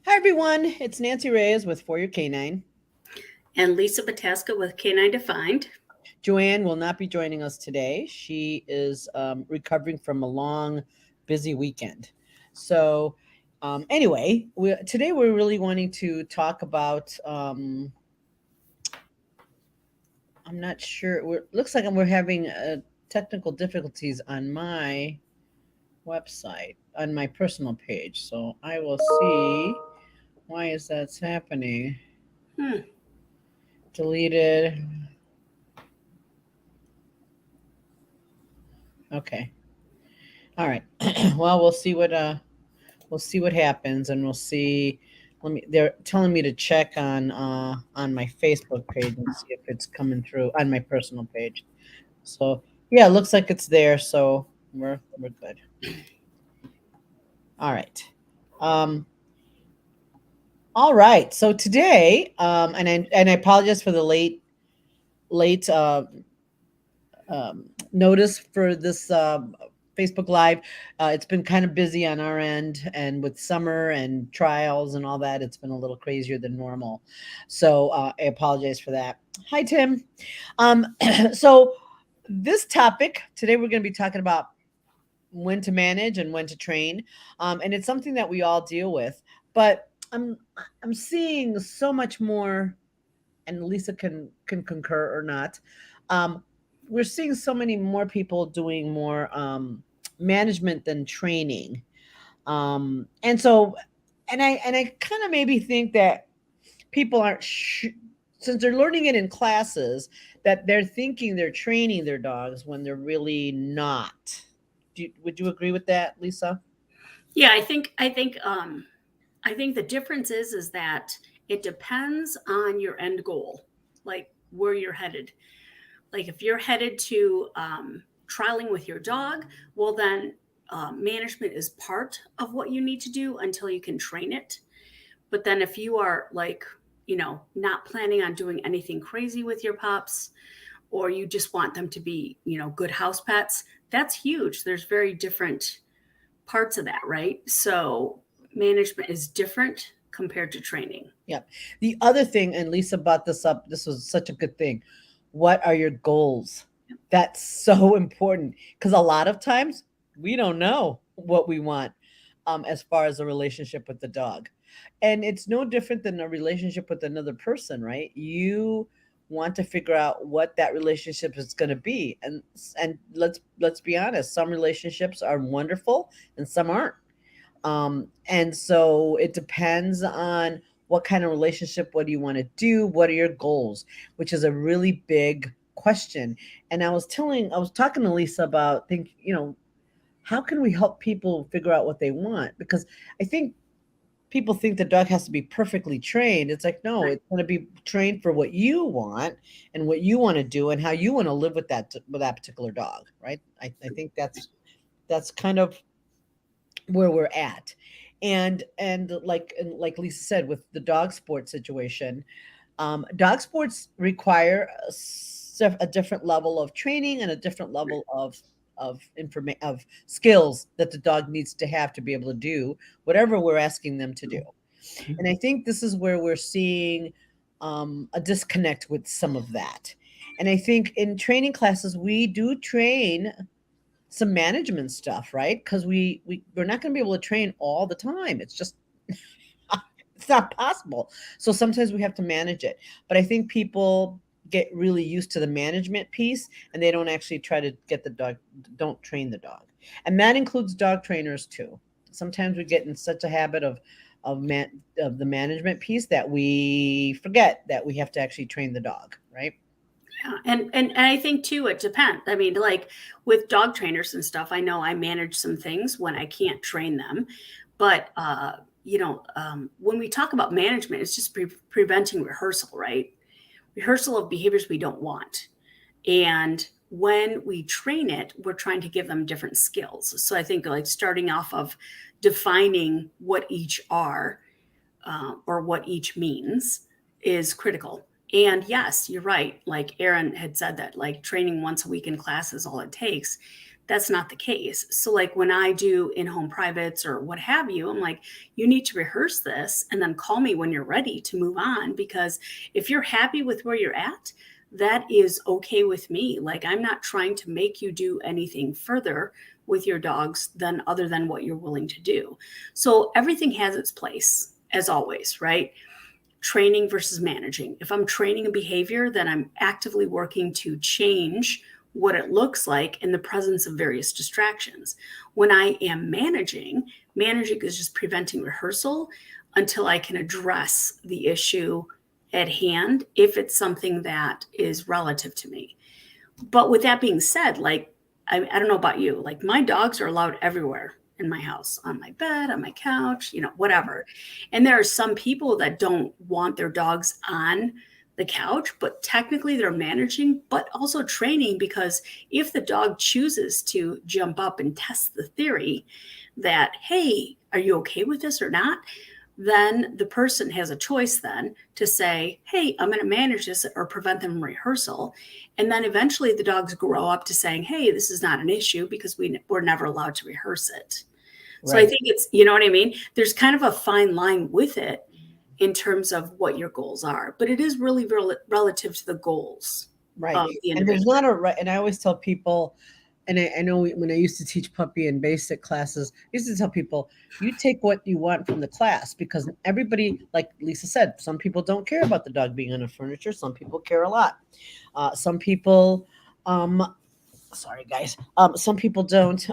Hi, everyone. It's Nancy Reyes with For Your Canine. And Lisa Bataska with Canine Defined. Joanne will not be joining us today. She is recovering from a long, busy weekend. So, anyway, today we're really wanting to talk about. I'm not sure. Looks like we're having technical difficulties on my website, on my personal page. So I will see why is that's happening. Hmm. Deleted. Okay. All right. Well, we'll see what happens, and we'll see. They're telling me to check on my Facebook page and see if it's coming through on my personal page. So yeah, it looks like it's there. So we're good. All right. Um, all right. So today, and I apologize for the late notice for this Facebook Live. It's been kind of busy on our end, and with summer and trials and all that, it's been a little crazier than normal. So I apologize for that. Hi, Tim. So this topic today, we're going to be talking about when to manage and when to train, and it's something that we all deal with. But I'm seeing so much more, and Lisa can concur or not. Um, we're seeing so many more people doing more management than training, and so and I kind of maybe think that people aren't since they're learning it in classes that they're thinking they're training their dogs when they're really not. Would you agree with that, Lisa? Yeah, I think the difference is that it depends on your end goal, like where you're headed. Like if you're headed to trialing with your dog, well then management is part of what you need to do until you can train it. But then if you are like, not planning on doing anything crazy with your pups, or you just want them to be, good house pets, that's huge. There's very different parts of that, right? So management is different compared to training. Yep. The other thing, and Lisa brought this up, this was such a good thing. What are your goals? That's so important because a lot of times we don't know what we want as far as a relationship with the dog. And it's no different than a relationship with another person, right? You want to figure out what that relationship is going to be. And let's be honest, some relationships are wonderful and some aren't, and so it depends on what kind of relationship, what do you want to do, what are your goals, which is a really big question. And I was talking to Lisa about how can we help people figure out what they want? Because I think people think the dog has to be perfectly trained. It's like, no, Right. it's going to be trained for what you want and what you want to do and how you want to live with that particular dog, right? I think that's kind of where we're at. And like Lisa said, with the dog sports situation, dog sports require a different level of training and a different level of skills that the dog needs to have to be able to do whatever we're asking them to do. And I think this is where we're seeing a disconnect with some of that. And I think in training classes we do train some management stuff, right? Because we're not going to be able to train all the time. It's just it's not possible. So sometimes we have to manage it. But I think people get really used to the management piece and they don't actually try to get the dog, don't train the dog. And that includes dog trainers too. Sometimes we get in such a habit of the management piece that we forget that we have to actually train the dog, right? Yeah. And I think too, it depends. I mean, like with dog trainers and stuff, I know I manage some things when I can't train them. But, when we talk about management, it's just preventing rehearsal, right? Rehearsal of behaviors we don't want. And when we train it, we're trying to give them different skills. So I think like starting off of defining what each are, or what each means is critical. And yes, you're right. Like Aaron had said that like training once a week in class is all it takes. that's not the case. So like when I do in-home privates or what have you, I'm like, you need to rehearse this and then call me when you're ready to move on. Because if you're happy with where you're at, that is okay with me. Like I'm not trying to make you do anything further with your dogs than other than what you're willing to do. So everything has its place, as always, right? Training versus managing. If I'm training a behavior, then I'm actively working to change what it looks like in the presence of various distractions. When I am managing is just preventing rehearsal until I can address the issue at hand if it's something that is relative to me. But with that being said, like, I don't know about you, like my dogs are allowed everywhere in my house, on my bed, on my couch, whatever. And there are some people that don't want their dogs on the couch, but technically they're managing, but also training, because if the dog chooses to jump up and test the theory that, hey, are you okay with this or not? Then the person has a choice then to say, hey, I'm going to manage this or prevent them from rehearsal. And then eventually the dogs grow up to saying, hey, this is not an issue because we're never allowed to rehearse it. So I Right. think it's, you know what I mean? There's kind of a fine line with it in terms of what your goals are, but it is really relative to the goals Right. of the And there's individual. not a right. And I always tell people, and I know when I used to teach puppy and basic classes, I used to tell people, you take what you want from the class, because everybody, like Lisa said, some people don't care about the dog being on the furniture. Some people care a lot. Some people, um, sorry guys, some people don't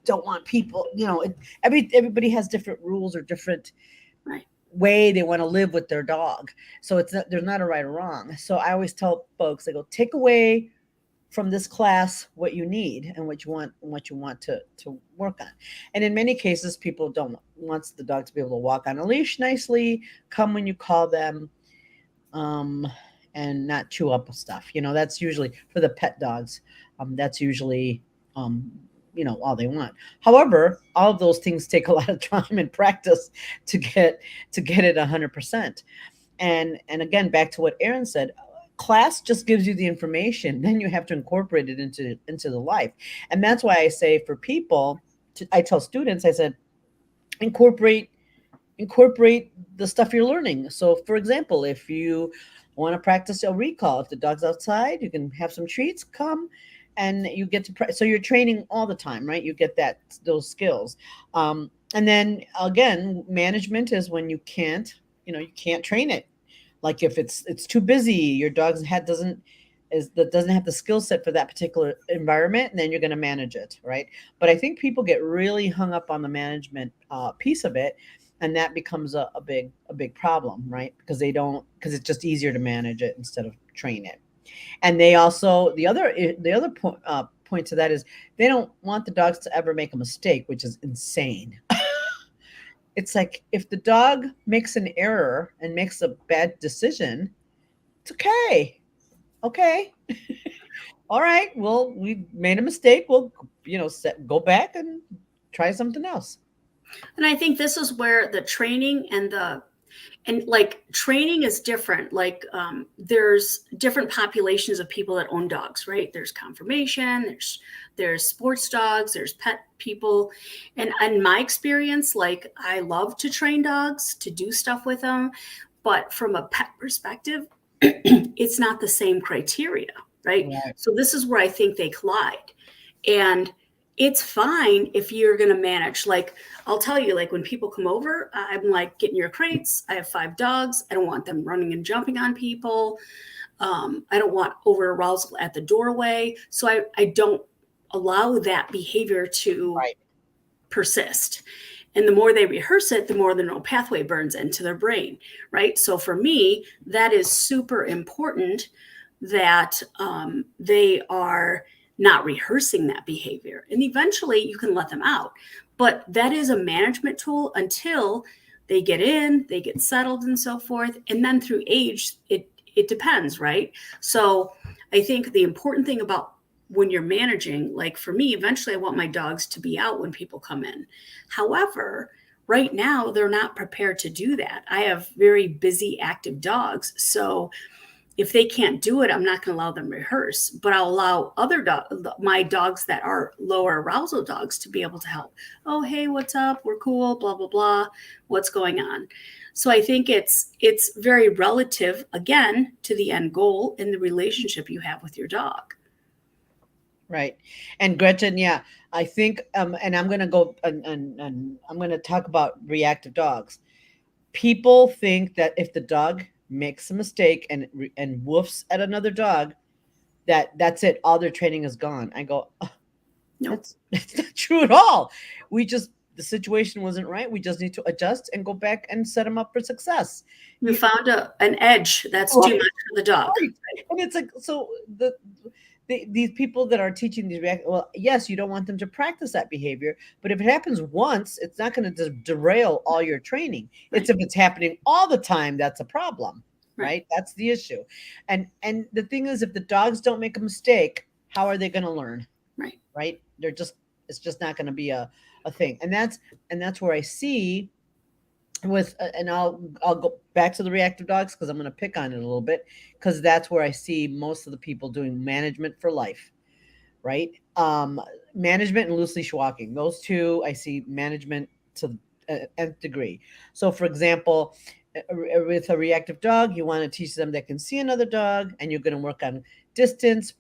want people. Everybody has different rules or different Right. way they want to live with their dog. So there's not a right or wrong. So I always tell folks, I go, take away from this class what you need and what you want to work on. And in many cases, people don't want the dog to be able to walk on a leash nicely, come when you call them, um, and not chew up stuff. That's usually for the pet dogs. That's usually um, all they want. However, all of those things take a lot of time and practice to get it 100%. And again, back to what Aaron said, class just gives you the information, then you have to incorporate it into the life. And that's why I say, for people, I tell students, I said, incorporate the stuff you're learning. So for example, if you want to practice a recall, if the dog's outside, you can have some treats, come, and you get to so you're training all the time, right? You get those skills. And then again, management is when you can't train it. Like if it's too busy, your dog's head doesn't have the skill set for that particular environment, and then you're going to manage it, right? But I think people get really hung up on the management piece of it, and that becomes a big problem, right? Because it's just easier to manage it instead of train it. And they also, the other point to that is, they don't want the dogs to ever make a mistake, which is insane. It's like, if the dog makes an error and makes a bad decision, it's okay. Okay. All right. Well, we made a mistake. We'll, go back and try something else. And I think this is where the training and like training is different. Like there's different populations of people that own dogs, right? There's conformation, there's sports dogs, there's pet people. And in my experience, like I love to train dogs, to do stuff with them, but from a pet perspective, it's not the same criteria, right? Right. So this is where I think they collide. And it's fine if you're going to manage. Like, I'll tell you, like when people come over, I'm like, get in your crates. I have 5 dogs. I don't want them running and jumping on people. I don't want over arousal at the doorway. So I don't allow that behavior to Right. persist. And the more they rehearse it, the more the neural pathway burns into their brain, right? So for me, that is super important that they are not rehearsing that behavior. And eventually you can let them out. But that is a management tool until they get in, they get settled and so forth. And then through age, it depends, right? So I think the important thing about when you're managing, like for me, eventually I want my dogs to be out when people come in. However, right now they're not prepared to do that. I have very busy, active dogs. So if they can't do it, I'm not going to allow them to rehearse, but I'll allow my dogs that are lower arousal dogs to be able to help. Oh, hey, what's up? We're cool, blah, blah, blah. What's going on? So I think it's very relative, again, to the end goal and the relationship you have with your dog. Right. And Gretchen, yeah, I think, and I'm going to go and I'm going to talk about reactive dogs. People think that if the dog makes a mistake and woofs at another dog, that's it. All their training is gone. I go, oh, No, that's not true at all. The situation wasn't right. We just need to adjust and go back and set them up for success. you found an edge that's Right. too much for the dog. Right. And it's like, so these people that are teaching these well, yes, you don't want them to practice that behavior, but if it happens once, it's not going to derail all your training. Right. It's if it's happening all the time, that's a problem, Right. right? That's the issue. And the thing is, if the dogs don't make a mistake, how are they going to learn? Right. Right? It's just not going to be a thing. And that's where I see with and I'll go back to the reactive dogs because I'm going to pick on it a little bit because that's where I see most of the people doing management for life, right? Management and loose leash walking, those two I see management to the nth degree. So for example, with a reactive dog, you want to teach them that can see another dog, and you're going to work on distance,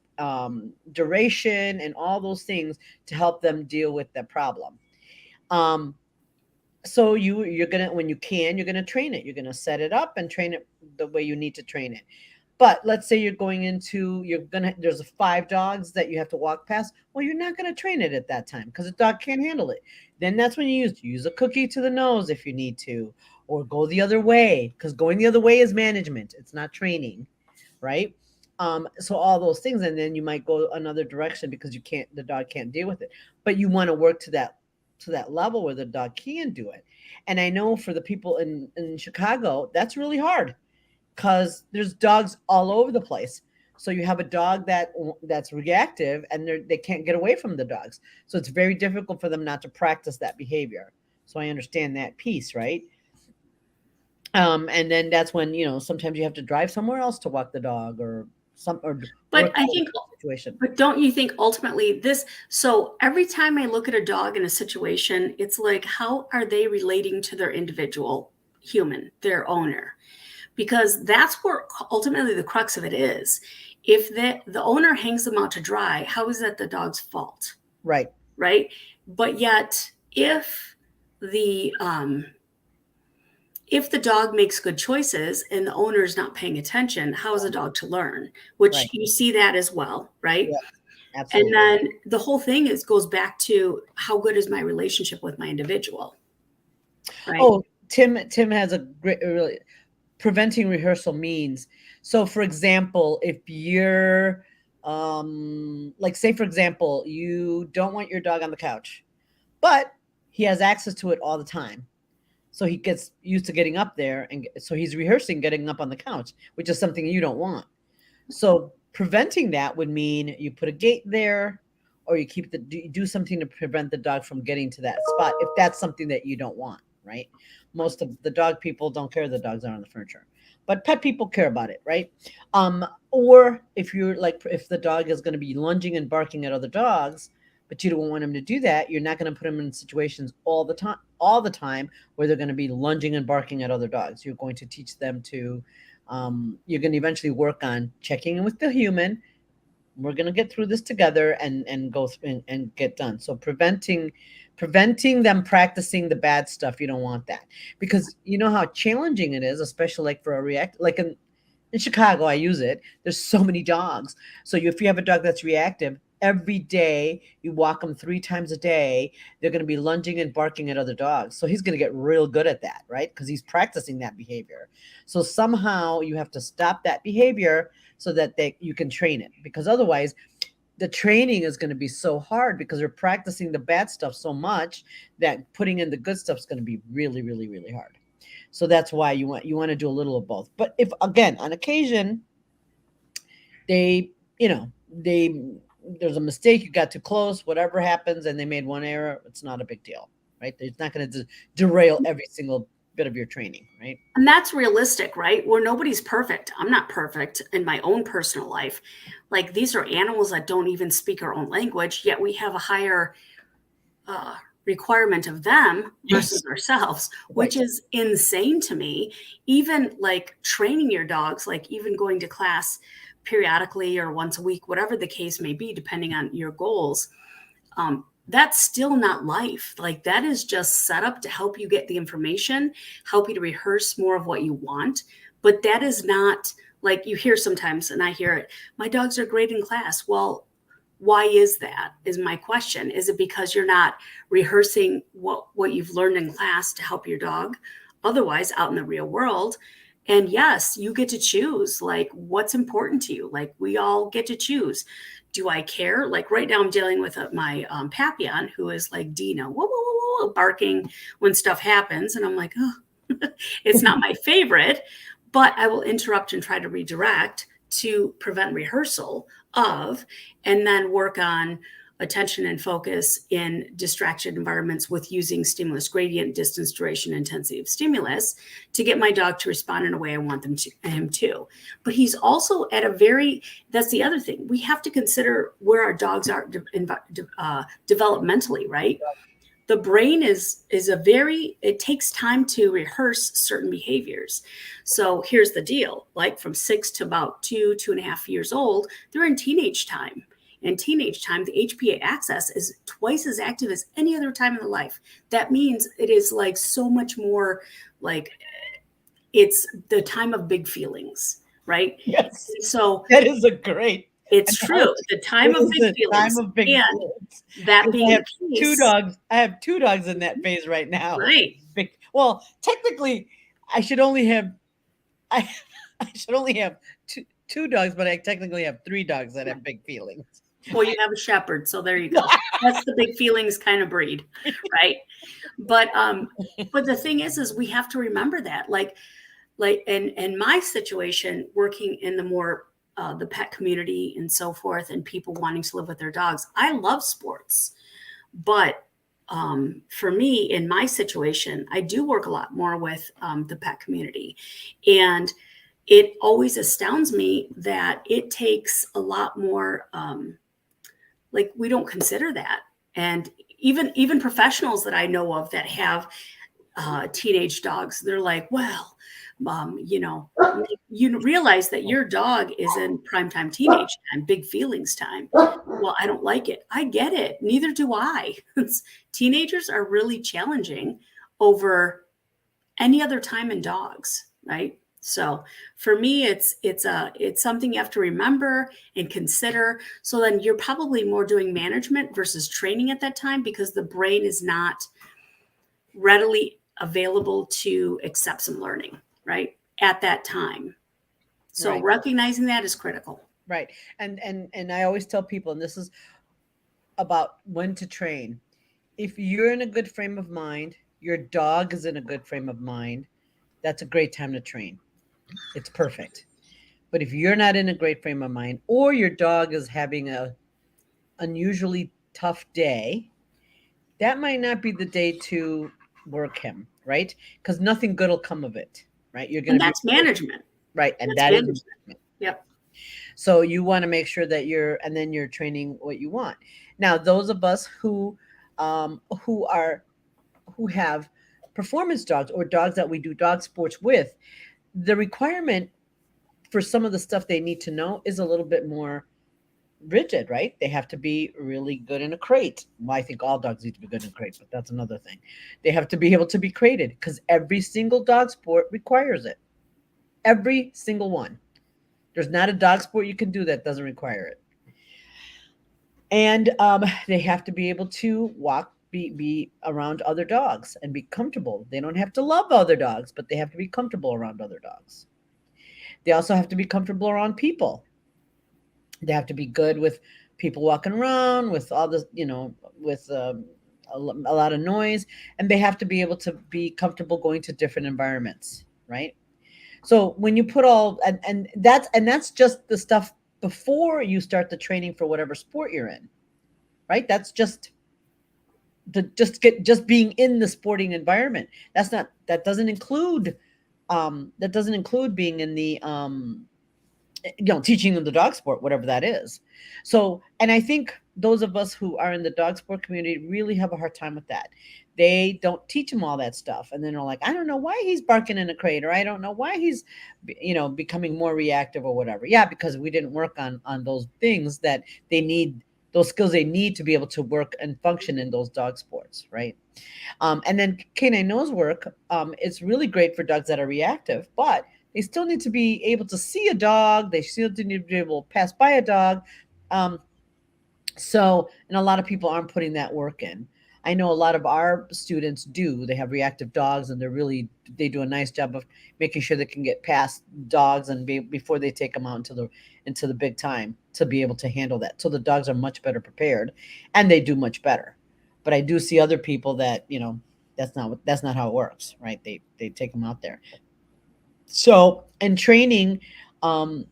duration, and all those things to help them deal with the problem. So you're gonna, when you're gonna train it. You're gonna set it up and train it the way you need to train it. But let's say there's 5 dogs that you have to walk past. Well, you're not gonna train it at that time because the dog can't handle it. Then that's when you use a cookie to the nose if you need to, or go the other way, because going the other way is management. It's not training, right? So all those things, and then you might go another direction because the dog can't deal with it. But you want to work to that level where the dog can do it. And I know for the people in Chicago, that's really hard because there's dogs all over the place. So you have a dog that's reactive and they can't get away from the dogs. So it's very difficult for them not to practice that behavior. So I understand that piece, right? And then that's when, sometimes you have to drive somewhere else to walk the dog But I think, situation. but don't you think ultimately so every time I look at a dog in a situation, it's like, how are they relating to their individual human, their owner? Because that's where ultimately the crux of it is. If the owner hangs them out to dry, how is that the dog's fault? Right. Right. But yet, if the dog makes good choices and the owner is not paying attention, how is a dog to learn? Which Right. you see that as well, right? Yeah, absolutely. And then the whole thing goes back to how good is my relationship with my individual, right? Oh, Tim has a great, really, preventing rehearsal means. So for example, if you're like, say for example, you don't want your dog on the couch, but he has access to it all the time. So he gets used to getting up there, and so he's rehearsing getting up on the couch, which is something you don't want. So preventing that would mean you put a gate there, or you do something to prevent the dog from getting to that spot if that's something that you don't want, right? Most of the dog people don't care the dogs are on the furniture, but pet people care about it, right? Or if the dog is going to be lunging and barking at other dogs, but you don't want him to do that, you're not going to put him in situations all the time where they're going to be lunging and barking at other dogs. You're going to teach them to, you're going to eventually work on checking in with the human. We're going to get through this together and go through and get done. So preventing them practicing the bad stuff. You don't want that, because you know how challenging it is, especially like for a react, like in Chicago, I use it. There's so many dogs. So if you have a dog that's reactive, every day you walk them 3 times a day, they're going to be lunging and barking at other dogs. So he's going to get real good at that, right? Because he's practicing that behavior. So somehow you have to stop that behavior so that you can train it, because otherwise the training is going to be so hard because they're practicing the bad stuff so much that putting in the good stuff is going to be really, really, really hard. So that's why you want to do a little of both. But if, again, on occasion, there's a mistake, you got too close, whatever happens, and they made one error, it's not a big deal, right? It's not going to derail every single bit of your training, right? And that's realistic, right? Where nobody's perfect. I'm not perfect in my own personal life. Like these are animals that don't even speak our own language, yet we have a higher uh, requirement of them versus ourselves, which is insane to me. Even like training your dogs, like even going to class periodically or once a week, whatever the case may be, depending on your goals, that's still not life. Like that is just set up to help you get the information, help you to rehearse more of what you want. But that is not like you hear sometimes, and I hear it, my dogs are great in class. Well, why is that is my question. Is it because you're not rehearsing what you've learned in class to help your dog otherwise out in the real world? And yes, you get to choose like what's important to you. Like we all get to choose. Do I care? Like right now I'm dealing with my Papillon who is like Dino, whoa, whoa, whoa, whoa, barking when stuff happens. And I'm like, oh, it's not my favorite, but I will interrupt and try to redirect to prevent rehearsal of, and then work on attention and focus in distracted environments with using stimulus gradient, distance, duration, intensity of stimulus to get my dog to respond in a way I want him to. But he's also at a very, that's the other thing. We have to consider where our dogs are developmentally, right? The brain is it takes time to rehearse certain behaviors. So here's the deal, like from 6 to about 2.5 years old, they're in teenage time. In teenage time, the HPA axis is twice as active as any other time in the life. That means it is like so much more like it's the time of big feelings, right? Yes. So that is a great. It's true. The time of big feelings. Time of big feelings. That being I have the case, two dogs. I have two dogs in that phase right now. right? Well, technically, I should only have. I should only have two dogs, but I technically have three dogs that have big feelings. Well, you have a shepherd, so there you go. That's the big feelings kind of breed, right? But the thing is we have to remember that, like in my situation, working in the more the pet community and so forth, and people wanting to live with their dogs. I love sports, but for me, in my situation, I do work a lot more with the pet community, and it always astounds me that it takes a lot more. Like we don't consider that, and even professionals that I know of that have teenage dogs, they're like, well. You realize that your dog is in primetime teenage time, big feelings time. Well, I don't like it. I get it. Neither do I. Teenagers are really challenging over any other time in dogs, right? So for me, it's something you have to remember and consider. So then you're probably more doing management versus training at that time because the brain is not readily available to accept some learning. Right at that time. So right. Recognizing that is critical. Right. And I always tell people, and this is about when to train. If you're in a good frame of mind, your dog is in a good frame of mind, that's a great time to train. It's perfect. But if you're not in a great frame of mind, or your dog is having a unusually tough day, that might not be the day to work him, right? Because nothing good will come of it. Right, you're going to. That's management, right? And that's is management. Yep. So you want to make sure that then you're training what you want. Now, those of us who have performance dogs or dogs that we do dog sports with, the requirement for some of the stuff they need to know is a little bit more rigid, right? They have to be really good in a crate. Well, I think all dogs need to be good in a crate, but that's another thing. They have to be able to be crated because every single dog sport requires it. Every single one. There's not a dog sport you can do that doesn't require it. And they have to be able to walk, be around other dogs and be comfortable. They don't have to love other dogs, but they have to be comfortable around other dogs. They also have to be comfortable around people. They have to be good with people walking around, with all this, with a lot of noise, and they have to be able to be comfortable going to different environments, right? So when you put all, and that's just the stuff before you start the training for whatever sport you're in, right? That's just just being in the sporting environment. That doesn't include being in the teaching them the dog sport, whatever that is. So, and I think those of us who are in the dog sport community really have a hard time with that. They don't teach them all that stuff. And then they're like, I don't know why he's barking in a crate, or I don't know why he's, becoming more reactive or whatever. Yeah, because we didn't work on those things that they need, those skills they need to be able to work and function in those dog sports, right? And then canine nose work, it's really great for dogs that are reactive, but they still need to be able to see a dog. They still need to be able to pass by a dog. Um, and a lot of people aren't putting that work in. I know a lot of our students do. They have reactive dogs, and they do a nice job of making sure they can get past dogs and before they take them out into the big time to be able to handle that. So the dogs are much better prepared, and they do much better. But I do see other people that that's not how it works, right? They take them out there. So, um,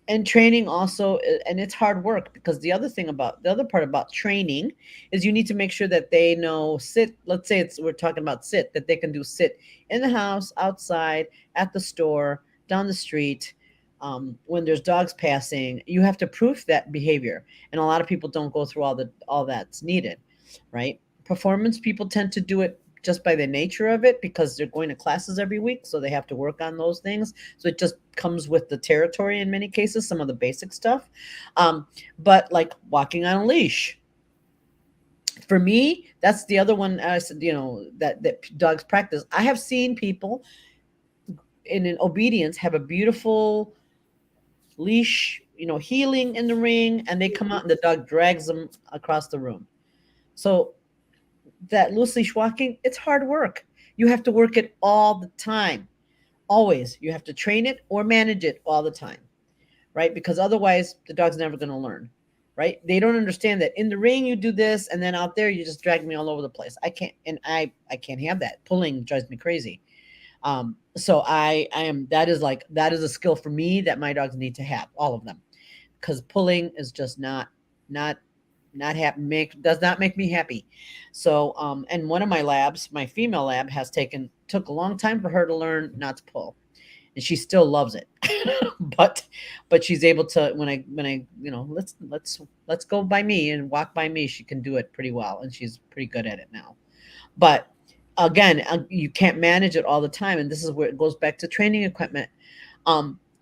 and training also, and it's hard work, because the other part about training is you need to make sure that they know sit. Let's say we're talking about sit, that they can do sit in the house, outside, at the store, down the street. When there's dogs passing, you have to proof that behavior, and a lot of people don't go through all that's needed, right? Performance people tend to do it just by the nature of it, because they're going to classes every week, so they have to work on those things. So it just comes with the territory in many cases, some of the basic stuff. But like walking on a leash, for me, that's the other one. I said, that dogs practice. I have seen people in an obedience have a beautiful leash, heeling in the ring, and they come out and the dog drags them across the room. So that loose leash walking, it's hard work. You have to work it all the time. Always. You have to train it or manage it all the time, right? Because otherwise the dog's never going to learn, right? They don't understand that in the ring you do this, and then out there you just drag me all over the place. I can't, and I can't have that. Pulling drives me crazy. So that is a skill for me that my dogs need to have, all of them, because pulling is just not happy, does not make me happy. So and one of my labs, my female lab, took a long time for her to learn not to pull, and she still loves it. but she's able to, when I let's go by me and walk by me, she can do it pretty well, and she's pretty good at it now. But again, you can't manage it all the time, and this is where it goes back to training equipment.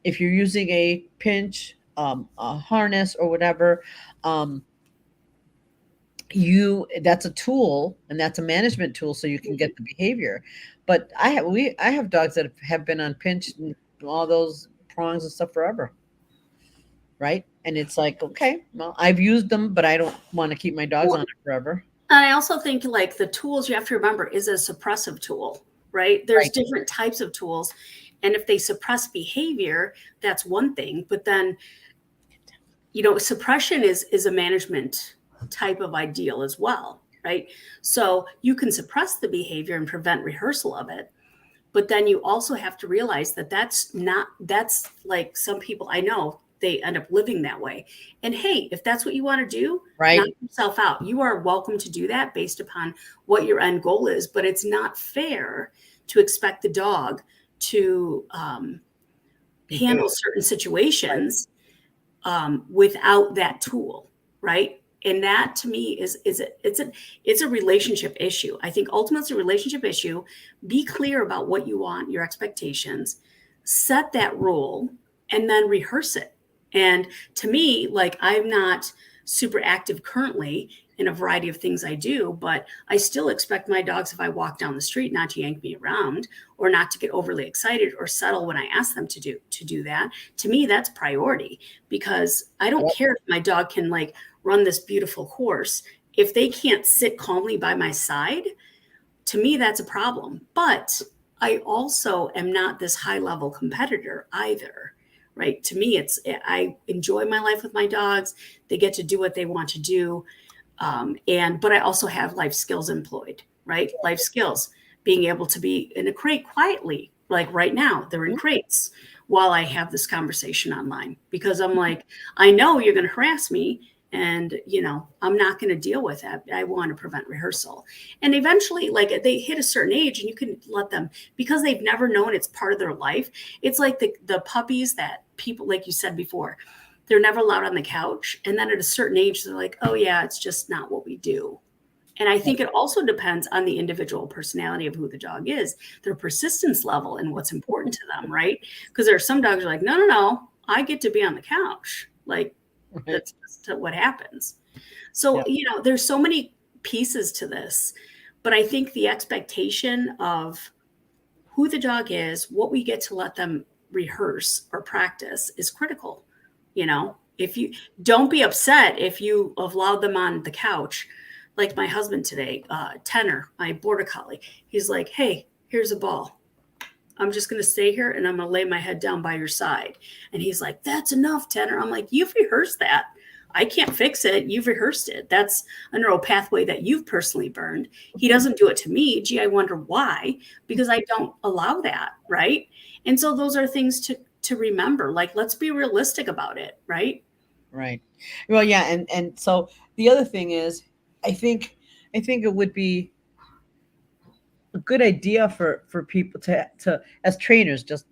If you're using a pinch, a harness or whatever, that's a tool, and that's a management tool, so you can get the behavior. But I have dogs that have been on pinch and all those prongs and stuff forever, right? And it's like, okay, well, I've used them, but I don't want to keep my dogs on it forever. I also think like the tools you have to remember is a suppressive tool, right? There's Right. different types of tools. And if they suppress behavior, that's one thing. But then, suppression is a management type of ideal as well, right? So you can suppress the behavior and prevent rehearsal of it. But then you also have to realize that that's like some people I know, they end up living that way. And hey, if that's what you want to do, Right. knock yourself out. You are welcome to do that based upon what your end goal is. But it's not fair to expect the dog to handle certain situations without that tool, right? And that to me it's a relationship issue. I think ultimately it's a relationship issue. Be clear about what you want, your expectations, set that rule, and then rehearse it. And to me, like, I'm not super active currently in a variety of things I do, but I still expect my dogs, if I walk down the street, not to yank me around or not to get overly excited or settle when I ask them to do that. To me, that's priority, because I don't care if my dog can like run this beautiful course. If they can't sit calmly by my side, to me, that's a problem. But I also am not this high level competitor either, right? To me, I enjoy my life with my dogs. They get to do what they want to do. But I also have life skills employed, right? Life skills, being able to be in a crate quietly, like right now, they're in crates while I have this conversation online, because I'm like, I know you're going to harass me And, I'm not going to deal with that. I want to prevent rehearsal. And eventually, like, they hit a certain age and you can let them, because they've never known it's part of their life. It's like the puppies that people, like you said before, they're never allowed on the couch. And then at a certain age, they're like, oh yeah, it's just not what we do. And I think it also depends on the individual personality of who the dog is, their persistence level and what's important to them, right? Because there are some dogs are like, no, no, no, I get to be on the couch. Like, that's just what happens. So, there's so many pieces to this, but I think the expectation of who the dog is, what we get to let them rehearse or practice is critical. If you don't be upset if you have allowed them on the couch, like my husband today, Tenor, my border collie, he's like, hey, here's a ball. I'm just going to stay here and I'm going to lay my head down by your side. And he's like, that's enough, Tenor. I'm like, you've rehearsed that. I can't fix it. You've rehearsed it. That's a neural pathway that you've personally burned. He doesn't do it to me. Gee, I wonder why, because I don't allow that. Right. And so those are things to remember. Like, let's be realistic about it. Right. Right. Well, yeah. And so the other thing is, I think it would be a good idea for people to as trainers, just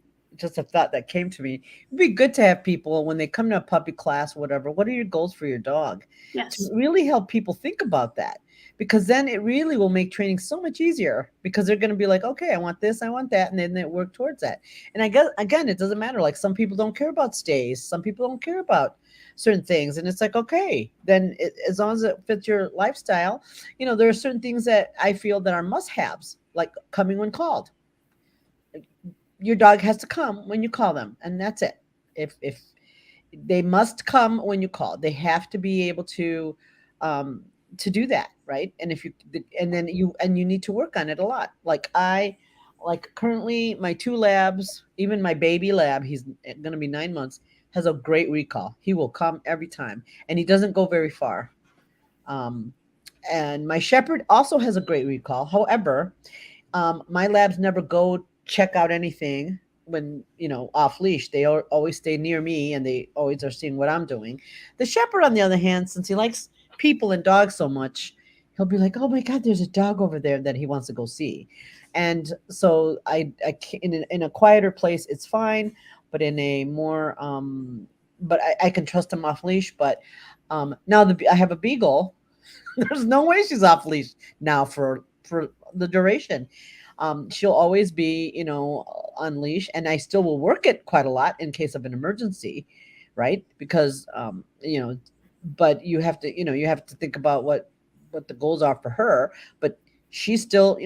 a thought that came to me. It'd be good to have people when they come to a puppy class, whatever, what are your goals for your dog? Yes. To really help people think about that, because then it really will make training so much easier, because they're going to be like, okay, I want this, I want that, and then they work towards that. And I guess, again, it doesn't matter. Like, some people don't care about stays, some people don't care about certain things, and it's like, okay, then as long as it fits your lifestyle, there are certain things that I feel that are must-haves, like coming when called. Your dog has to come when you call them, and that's it. If they must come when you call, they have to be able to do that, right? And then you need to work on it a lot. Like, currently my 2 labs, even my baby lab, he's going to be 9 months, has a great recall. He will come every time, and he doesn't go very far. And my shepherd also has a great recall. However, my labs never go check out anything when, off leash. They always stay near me, and they always are seeing what I'm doing. The shepherd, on the other hand, since he likes people and dogs so much, he'll be like, oh my God, there's a dog over there that he wants to go see. And so I in a quieter place, it's fine, but in a more, but I can trust him off leash. But now I have a beagle. There's no way she's off leash now for the duration. She'll always be, on leash, and I still will work it quite a lot in case of an emergency, right? Because, but you have to think about what the goals are for her. But she's still,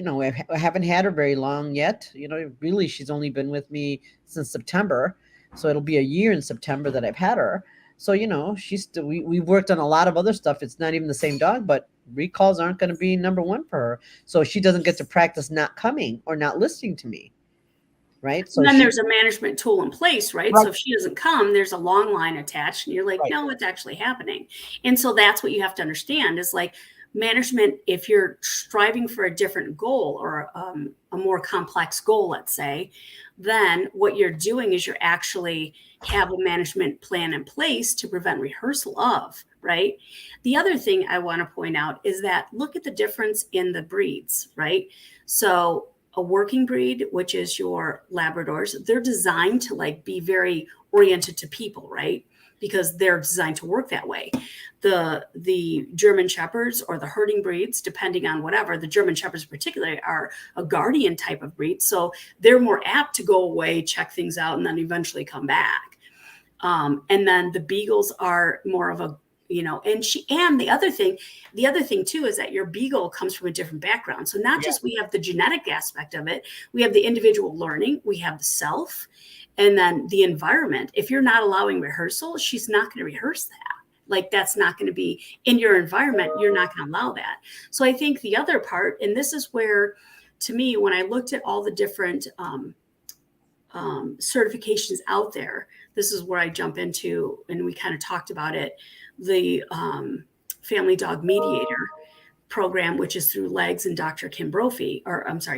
I haven't had her very long yet. Really, she's only been with me since September, so it'll be a year in September that I've had her. So, she's still, we've worked on a lot of other stuff. It's not even the same dog, but recalls aren't going to be number one for her. So she doesn't get to practice not coming or not listening to me. Right. So and then there's a management tool in place, right? Right. So if she doesn't come, there's a long line attached, and you're like, Right. no, it's actually happening. And so that's what you have to understand is, like, management, if you're striving for a different goal or a more complex goal, let's say, then what you're doing is you're actually have a management plan in place to prevent rehearsal of, right? The other thing I want to point out is that look at the difference in the breeds, right? So a working breed, which is your Labradors, they're designed to, like, be very oriented to people, right? Because they're designed to work that way. The German Shepherds or the herding breeds, depending on whatever, the German Shepherds particularly are a guardian type of breed. So they're more apt to go away, check things out, and then eventually come back. And then the Beagles are more of a, and the other thing too is that your Beagle comes from a different background. So not just we have the genetic aspect of it, we have the individual learning, we have the self, and then the environment. If you're not allowing rehearsal, she's not going to rehearse that. Like, that's not going to be in your environment. You're not going to allow that. So I think the other part, and this is where, to me, when I looked at all the different certifications out there, this is where I jump into, and we kind of talked about it, the family dog mediator. program, which is through Legs and Dr. Kim Brophy,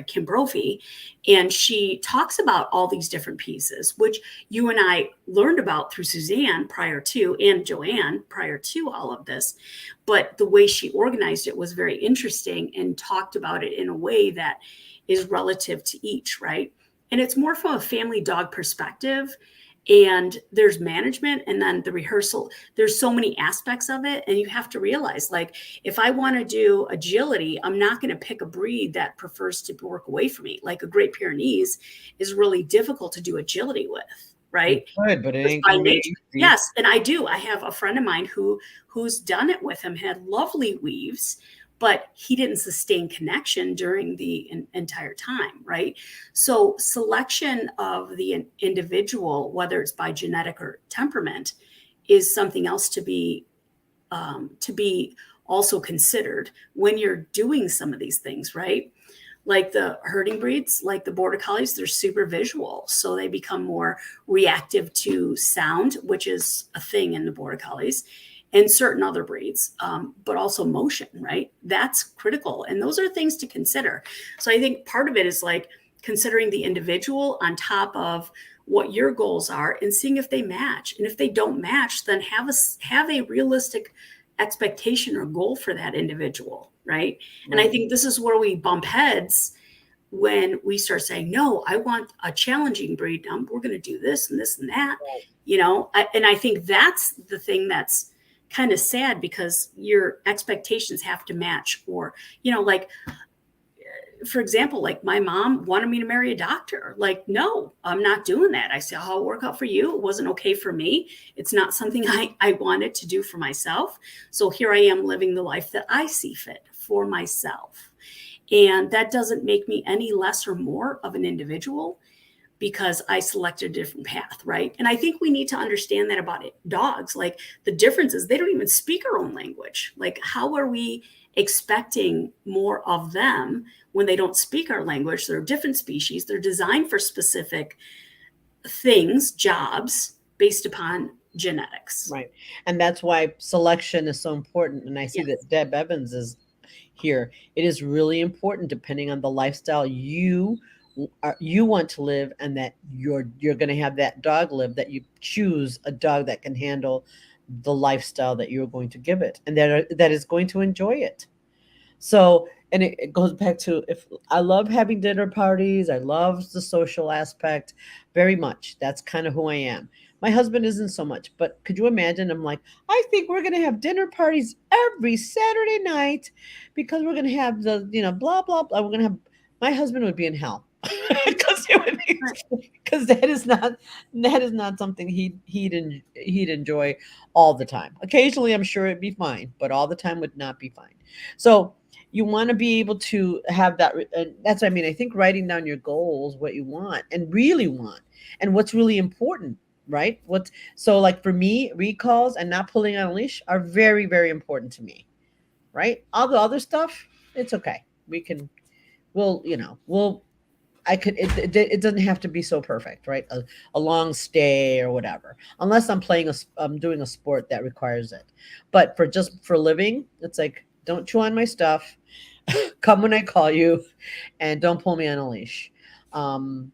Kim Brophy. And she talks about all these different pieces, which you and I learned about through Suzanne prior to, and Joanne prior to all of this. But the way she organized it was very interesting and talked about it in a way that is relative to each, right? And it's more from a family dog perspective. And there's management and then the rehearsal. There's so many aspects of it. And you have to realize, like, if I want to do agility, I'm not going to pick a breed that prefers to work away from me. Like a Great Pyrenees is really difficult to do agility with, right? Good, but it ain't By gonna be nature. easy. Yes. And I do. I have a friend of mine who's done it with him, had lovely weaves, but he didn't sustain connection during the entire time, right? So selection of the individual, whether it's by genetic or temperament, is something else to be also considered when you're doing some of these things, right? Like the herding breeds, like the Border Collies, they're super visual. So they become more reactive to sound, which is a thing in the Border Collies, and certain other breeds, but also motion, right? That's critical. And those are things to consider. So I think part of it is like considering the individual on top of what your goals are and seeing if they match. And if they don't match, then have a realistic expectation or goal for that individual, right? And I think this is where we bump heads when we start saying, no, I want a challenging breed. We're going to do this and this and that, you know? And I think that's the thing that's kind of sad, because your expectations have to match. Or, you know, like, for example, like my mom wanted me to marry a doctor. Like, no, I'm not doing that. I said, oh, it'll work out for you. It wasn't okay for me. It's not something I wanted to do for myself. So here I am living the life that I see fit for myself. And that doesn't make me any less or more of an individual because I selected a different path, right? And I think we need to understand that about dogs. Like, the difference is they don't even speak our own language. Like, how are we expecting more of them when they don't speak our language? They're a different species. They're designed for specific things, jobs, based upon genetics. Right. And that's why selection is so important. And I see that Deb Evans is here. It is really important, depending on the lifestyle you want to live, and that you're going to have that dog live, that you choose a dog that can handle the lifestyle that you're going to give it, and that is going to enjoy it. So, and it goes back to, if I love having dinner parties, I love the social aspect very much. That's kind of who I am. My husband isn't so much, but could you imagine? I'm like, I think we're going to have dinner parties every Saturday night because we're going to have the, blah, blah, blah. We're going to have, my husband would be in hell because that is not something he'd enjoy all the time. Occasionally, I'm sure it'd be fine, but all the time would not be fine. So you want to be able to have that. And that's what I mean. I think writing down your goals, what you want and really want, and what's really important, right? So like for me, recalls and not pulling on a leash are very, very important to me, right? All the other stuff, it's okay. It doesn't have to be so perfect, right? A long stay or whatever, unless I'm doing a sport that requires it. But for living, it's like, don't chew on my stuff. Come when I call you, and don't pull me on a leash. And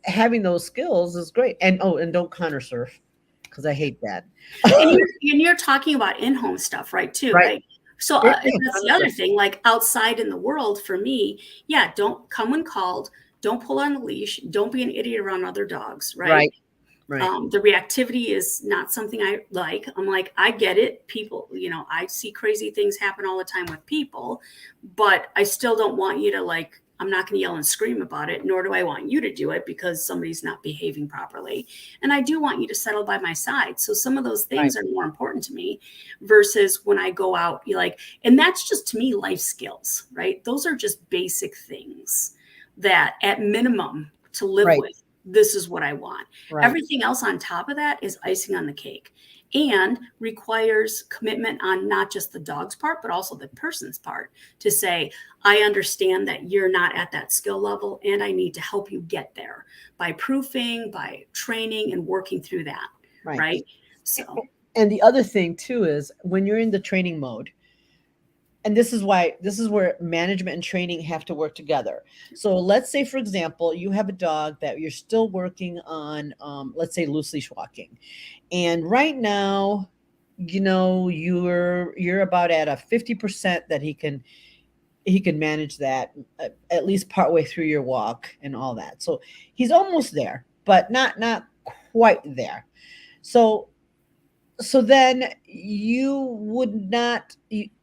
having those skills is great. And don't counter surf, because I hate that. And you're talking about in-home stuff, right? Too, right? So that's the other thing. Like, outside in the world, for me, don't come when called. Don't pull on the leash. Don't be an idiot around other dogs, right? Right. The reactivity is not something I like. I'm like, I get it. People, I see crazy things happen all the time with people, but I still don't want you to, like, I'm not going to yell and scream about it, nor do I want you to do it because somebody's not behaving properly. And I do want you to settle by my side. So some of those things are more important to me versus when I go out, and that's just, to me, life skills, right? Those are just basic things that at minimum to live with. This is what I want. Right. Everything else on top of that is icing on the cake, and requires commitment on not just the dog's part, but also the person's part to say, I understand that you're not at that skill level, and I need to help you get there by proofing, by training, and working through that. Right. So, and the other thing too is when you're in the training mode, and this is where management and training have to work together. So let's say, for example, you have a dog that you're still working on, let's say loose leash walking, and right now, you're about at a 50% that he can manage that, at least partway through your walk and all that. So he's almost there, but not quite there. So then you would not,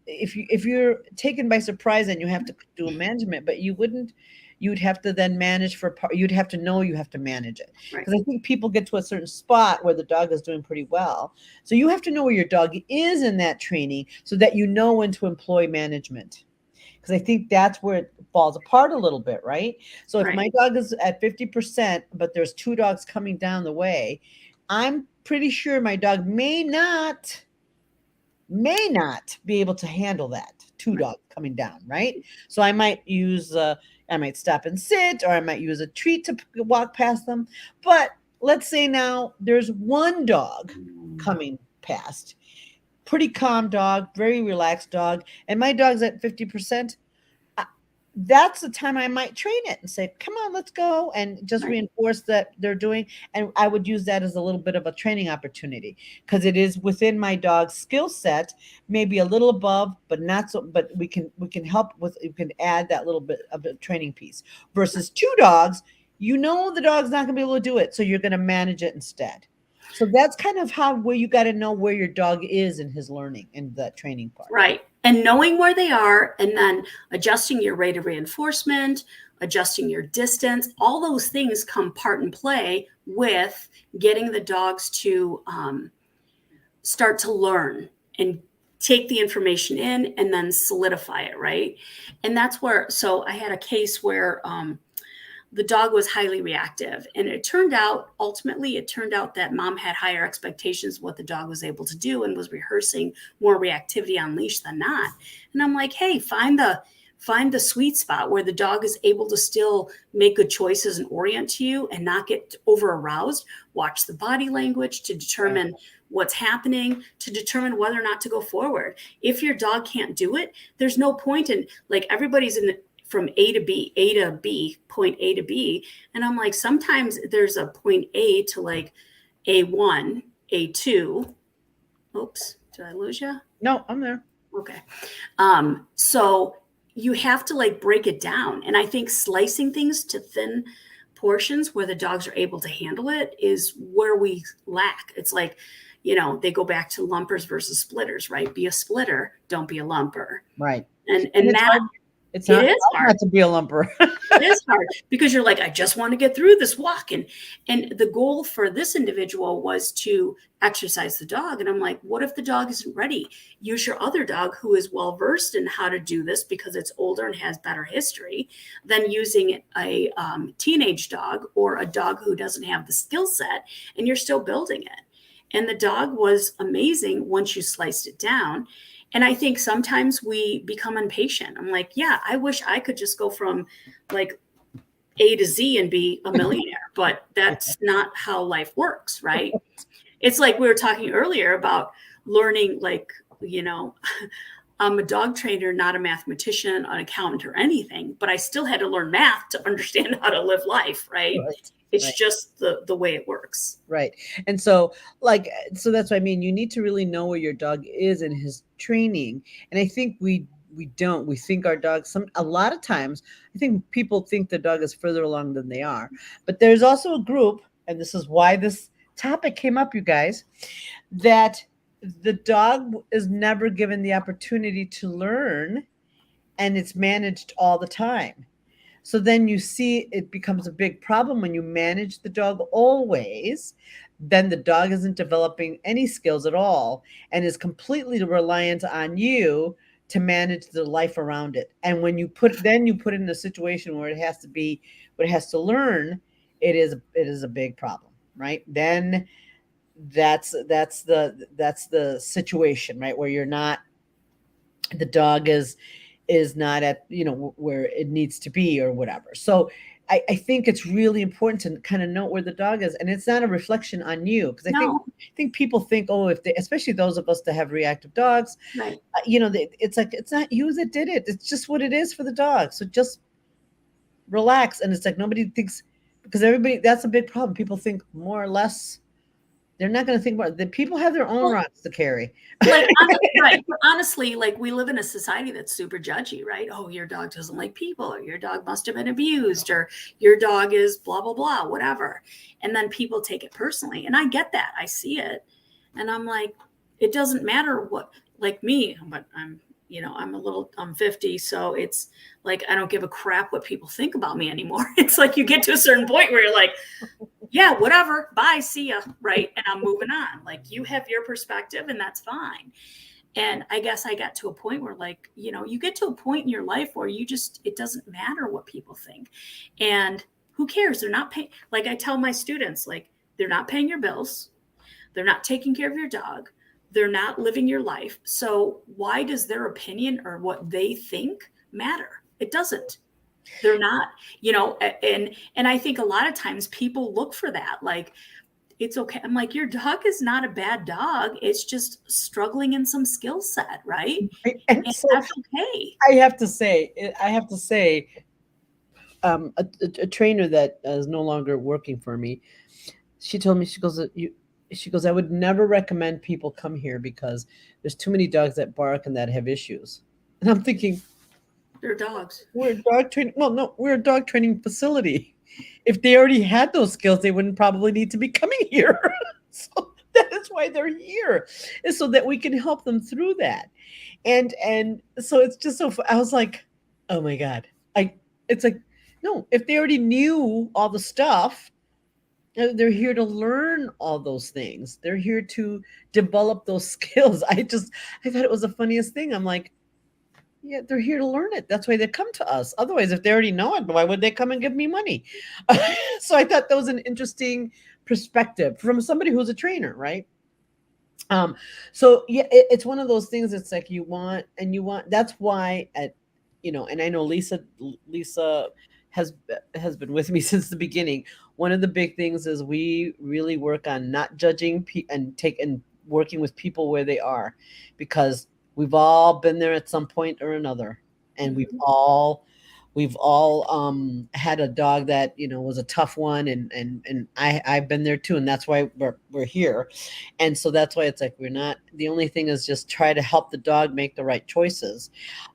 if you're taken by surprise and you have to do a management, but you'd have to then manage you'd have to know you have to manage it, Right. because I think people get to a certain spot where the dog is doing pretty well. So you have to know where your dog is in that training so that you know when to employ management, because I think that's where it falls apart a little bit, right? So if Right. my dog is at 50%, but there's two dogs coming down the way, I'm pretty sure my dog may not be able to handle that two Right. dogs coming down, right? So I might stop and sit, or I might use a treat to walk past them. But let's say now there's one dog coming past, pretty calm dog, very relaxed dog, and my dog's at 50%. That's the time I might train it and say, come on, let's go, and just Right. reinforce that they're doing. And I would use that as a little bit of a training opportunity, because it is within my dog's skill set, maybe a little above, but not so, but we can help with, you can add that little bit of a training piece versus two dogs. The dog's not gonna be able to do it. So you're gonna manage it instead. So that's kind of where you got to know where your dog is in his learning and the training part. Right. And knowing where they are, and then adjusting your rate of reinforcement, adjusting your distance, all those things come part and play with getting the dogs to start to learn and take the information in and then solidify it. Right. And that's where, so I had a case where the dog was highly reactive. And ultimately, it turned out that mom had higher expectations of what the dog was able to do and was rehearsing more reactivity on leash than not. And I'm like, hey, find the sweet spot where the dog is able to still make good choices and orient to you and not get over aroused. Watch the body language to determine what's happening, to determine whether or not to go forward. If your dog can't do it, there's no point in, like, everybody's from A to B, point A to B. And I'm like, sometimes there's a point A to like A1, A2. Oops, did I lose you? No, I'm there. Okay. So you have to like break it down. And I think slicing things to thin portions where the dogs are able to handle it is where we lack. It's like, they go back to lumpers versus splitters, right? Be a splitter, don't be a lumper. Right. And it's that hard. It's not, it is hard not to be a lumper. It is hard because you're like, I just want to get through this walk. And the goal for this individual was to exercise the dog. And I'm like, what if the dog isn't ready? Use your other dog who is well-versed in how to do this because it's older and has better history than using a teenage dog or a dog who doesn't have the skill set, and you're still building it. And the dog was amazing once you sliced it down. And I think sometimes we become impatient. I'm like, yeah, I wish I could just go from like A to Z and be a millionaire, but that's not how life works, right? It's like we were talking earlier about learning, like, I'm a dog trainer, not a mathematician, an accountant, or anything, but I still had to learn math to understand how to live life, right? It's just the way it works. Right. And so that's what I mean. You need to really know where your dog is in his training. And I think we think our dogs, a lot of times, I think people think the dog is further along than they are. But there's also a group, and this is why this topic came up, you guys, that the dog is never given the opportunity to learn, and it's managed all the time. So then you see it becomes a big problem when you manage the dog always. Then the dog isn't developing any skills at all and is completely reliant on you to manage the life around it. And when you put it in a situation where it has to learn, it is a big problem, right? Then that's the situation, right? Where the dog is not at where it needs to be or whatever. So I think it's really important to kind of know where the dog is, and it's not a reflection on you, because No, I think people think, oh, if they, especially those of us that have reactive dogs, right. it's like it's not you that did it. It's just what it is for the dog. So just relax, and it's like nobody thinks, because everybody, that's a big problem. People think more or less. They're not going to think about it. People have their own Well, rocks to carry. right. But honestly, like we live in a society that's super judgy, right? Oh, your dog doesn't like people, or your dog must have been abused, or your dog is blah, blah, blah, whatever. And then people take it personally. And I get that. I see it. And I'm like, it doesn't matter what, like me, but I'm 50. So it's like, I don't give a crap what people think about me anymore. It's like you get to a certain point where you're like, yeah, whatever, bye, see ya, right? And I'm moving on. Like you have your perspective and that's fine. And I guess I got to a point where, like, you get to a point in your life where it doesn't matter what people think. And who cares? They're not paying, like I tell my students, like, they're not paying your bills. They're not taking care of your dog. They're not living your life. So why does their opinion or what they think matter? It doesn't. They're not, and I think a lot of times people look for that. Like, it's okay. I'm like, your dog is not a bad dog. It's just struggling in some skill set, right? And And so that's okay. I have to say, a trainer that is no longer working for me, she told me, she goes, I would never recommend people come here because there's too many dogs that bark and that have issues. And I'm thinking, They're dogs. we're a dog training. Well, no, we're a dog training facility. If they already had those skills, they wouldn't probably need to be coming here. So that is why they're here, is so that we can help them through that. And so it's just so. I was like, oh my god, It's like, no, if they already knew all the stuff, they're here to learn all those things. They're here to develop those skills. I thought it was the funniest thing. I'm like, yeah, they're here to learn it. That's why they come to us. Otherwise, if they already know it, why would they come and give me money? So I thought that was an interesting perspective from somebody who's a trainer, right? Um, so yeah, it's one of those things. It's like you want. That's why and I know Lisa has has been with me since the beginning. One of the big things is we really work on not judging and working with people where they are, because we've all been there at some point or another, and Mhm. we've all had a dog that was a tough one, and I've been there too, and that's why we're here. And so that's why it's like, we're not, the only thing is just try to help the dog make the right choices.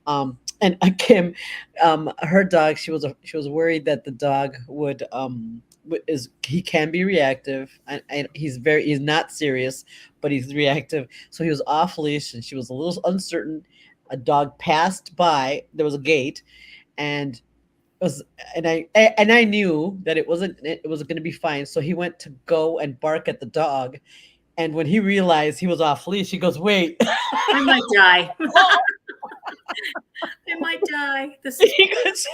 And Kim, her dog, she was worried that the dog would is he can be reactive, and he's not serious, but he's reactive. So he was off leash, and she was a little uncertain. A dog passed by. There was a gate, and was and I knew that it was going to be fine. So he went to go and bark at the dog, and when he realized he was off leash, he goes, "Wait." I might die. I might die. This is He goes,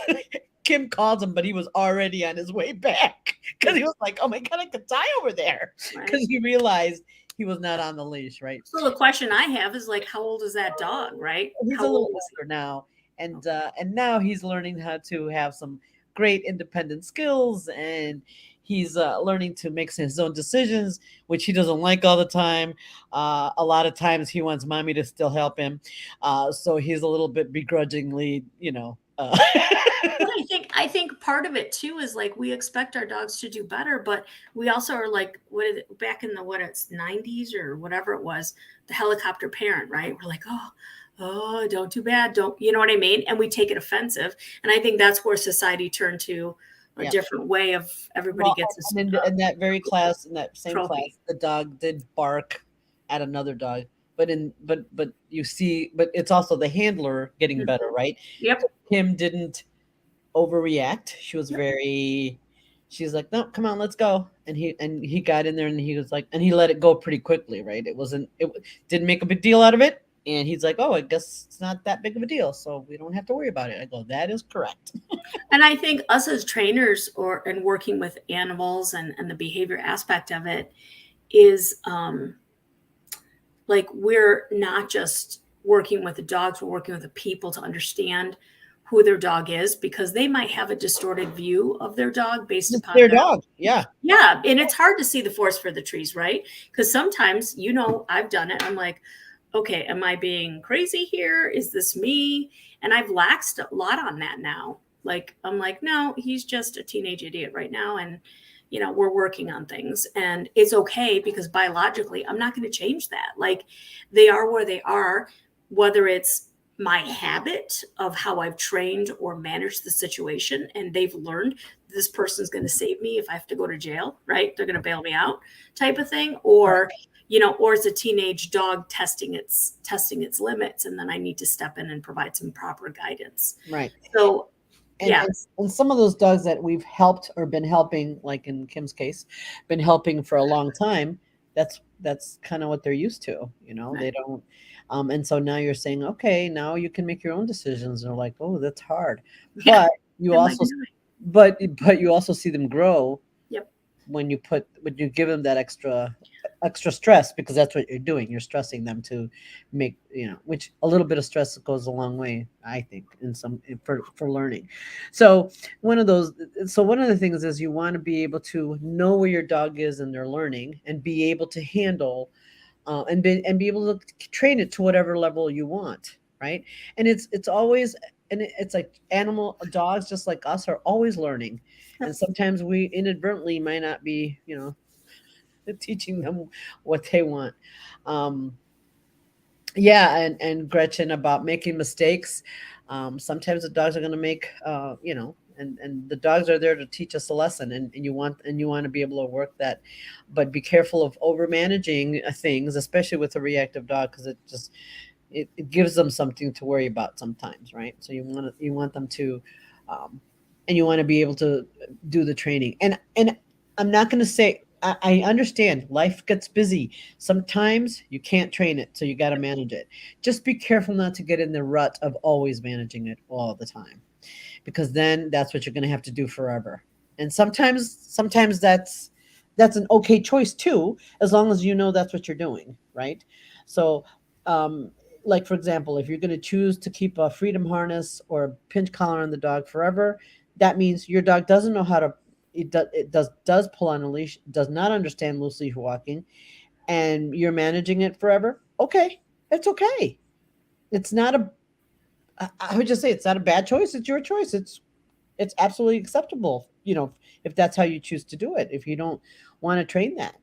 Kim called him, but he was already on his way back, because he was like, "Oh my god, I could die over there," because right. he realized he was not on the leash, right? So the question I have is, like, how old is that dog, right? He's How a little old is he? older now, and now he's learning how to have some great independent skills, and he's learning to make his own decisions, which he doesn't like all the time. A lot of times he wants mommy to still help him, so he's a little bit begrudgingly, But I think part of it too is, like, we expect our dogs to do better, but we also are like, what is it, back in the what it's 90s or whatever it was, the helicopter parent, right? We're like, oh, don't do bad, don't, you know what I mean? And we take it offensive. And I think that's where society turned to a yeah. different way of everybody Well, gets and a in that very class, in that same trophy. class, the dog did bark at another dog, but you see, but it's also the handler getting Mhm. better, right? Yep. Kim didn't overreact. She was Yep. very, she's like, no, come on, let's go. And he got in there, and he was like, and he let it go pretty quickly, right? Didn't make a big deal out of it. And he's like, oh, I guess it's not that big of a deal, so we don't have to worry about it. I go, that is correct. And I think us as trainers and working with animals and the behavior aspect of it is like we're not just working with the dogs, we're working with the people to understand who their dog is, because they might have a distorted view of their dog based It's upon their their, dog. Yeah. yeah, and it's hard to see the forest for the trees, right? Because sometimes, I've done it. I'm like, okay, am I being crazy here? Is this me? And I've laxed a lot on that now. Like, I'm like, no, he's just a teenage idiot right now. And, we're working on things, and it's okay, because biologically, I'm not going to change that. Like, they are where they are, whether it's my habit of how I've trained or managed the situation, and they've learned this person's going to save me if I have to go to jail, right? They're going to bail me out, type of thing. Or, or it's a teenage dog testing its limits, and then I need to step in and provide some proper guidance. Right. So, And, yeah, and some of those dogs that we've helped or been helping, like in Kim's case, been helping for a long time, that's kind of what they're used to, they right. don't and so now you're saying, okay, now you can make your own decisions. And they're like, oh, that's hard. Yeah, But you am I also doing? but you also see them grow Yep. when you give them that extra stress, because that's what you're doing. You're stressing them to make, which a little bit of stress goes a long way, I think, for learning. So one of the things is you want to be able to know where your dog is in their learning, and be able to handle and be able to train it to whatever level you want, right? And it's always, and it's like dogs, just like us, are always learning. And Yep. sometimes we inadvertently might not be, teaching them what they want. um yeah, and Gretchen, about making mistakes. Sometimes the dogs are going to make, and the dogs are there to teach us a lesson, and you want to be able to work that. But be careful of over managing things, especially with a reactive dog, because it gives them something to worry about sometimes, right? So you want them to, um, and you want to be able to do the training. And I'm not going to say, I understand life gets busy. Sometimes you can't train it, so you got to manage it. Just be careful not to get in the rut of always managing it all the time, because then that's what you're going to have to do forever. And sometimes that's an okay choice too, as long as you know that's what you're doing, right? So, um, like for example, if you're going to choose to keep a freedom harness or a pinch collar on the dog forever, that means your dog doesn't know how to. It does pull on a leash, does not understand loose leash walking, and you're managing it forever. Okay, it's okay. It's not a. I would just say it's not a bad choice. It's your choice. It's absolutely acceptable, if that's how you choose to do it. If you don't want to train that,